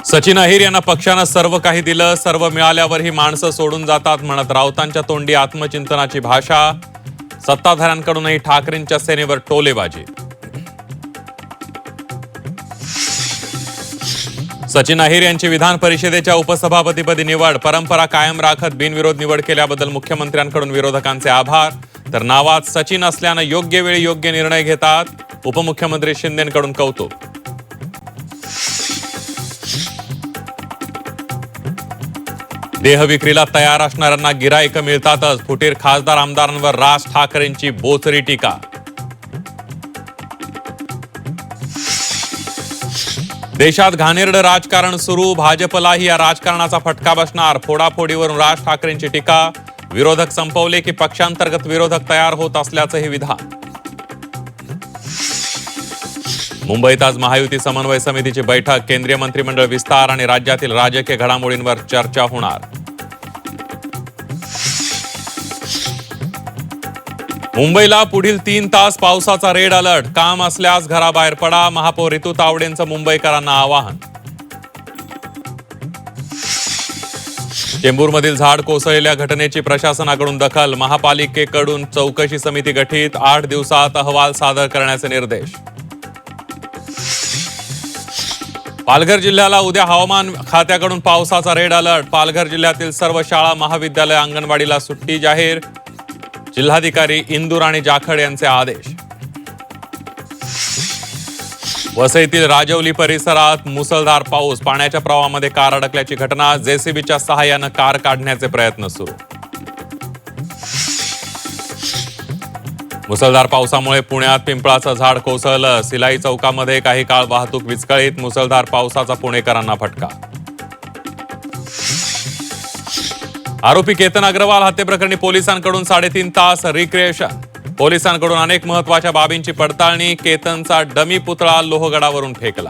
सचिन अहिर यांना पक्षानं सर्व काही दिलं, सर्व मिळाल्यावर ही माणसं सोडून जातात म्हणत राऊतांच्या तोंडी आत्मचिंतनाची भाषा. सत्ताधाऱ्यांकडूनही ठाकरेंच्या सेनेवर टोलेबाजी. सचिन अहिर यांची विधान परिषदेच्या उपसभापतीपदी निवड. परंपरा कायम राखत बिनविरोध निवड केल्याबद्दल मुख्यमंत्र्यांकडून विरोधकांचे आभार. तर नावात सचिन असल्यानं योग्य वेळी योग्य निर्णय घेतात. उपमुख्यमंत्री शिंदेंकडून कौतुक. देहविक्रीला तयार असणाऱ्यांना गिराईक मिळतातच. फुटीर खासदार आमदारांवर राज ठाकरेंची बोचरी टीका. देशात घाणेरडं राजकारण सुरू. भाजपलाही या राजकारणाचा फटका बसणार. फोडाफोडीवरून राज ठाकरेंची टीका. विरोधक संपवले की पक्षांतर्गत विरोधक तयार होत असल्याचंही विधान. मुंबईत आज महायुती समन्वय समितीची बैठक. केंद्रीय मंत्रिमंडळ विस्तार आणि राज्यातील राजकीय घडामोडींवर चर्चा होणार. मुंबईला पुढील 3 तास पावसाचा रेड अलर्ट. काम असल्यास घराबाहेर पडा. महापौर ऋतू तावडेंचं मुंबईकरांना आवाहन. चेंबूरमधील झाड कोसळलेल्या घटनेची प्रशासनाकडून दखल. महापालिकेकडून चौकशी समिती गठीत. 8 दिवसात अहवाल सादर करण्याचे निर्देश. पालघर जिल्ह्याला उद्या हवामान खात्याकडून पावसाचा रेड अलर्ट. पालघर जिल्ह्यातील सर्व शाळा महाविद्यालय अंगणवाडीला सुट्टी जाहीर. जिल्हाधिकारी इंदूर आणि जाखड यांचे आदेश. वसईतील राजवली परिसरात मुसळधार पाऊस. पाण्याच्या प्रवाहामध्ये कार अडकल्याची घटना. जेसीबीच्या सहाय्यानं कार काढण्याचे प्रयत्न सुरू. मुसळधार पावसामुळे पुण्यात पिंपळाचं झाड कोसळलं. सिलाई चौकामध्ये काही काळ वाहतूक विस्कळीत. मुसळधार पावसाचा पुणेकरांना फटका. आरोपी केतन अग्रवाल हत्येप्रकरणी पोलिसांकडून 3.5 तास रिक्रिएशन. पोलिसांकडून अनेक महत्वाच्या बाबींची पडताळणी. केतनचा डमी पुतळा लोहगडावरून फेकला.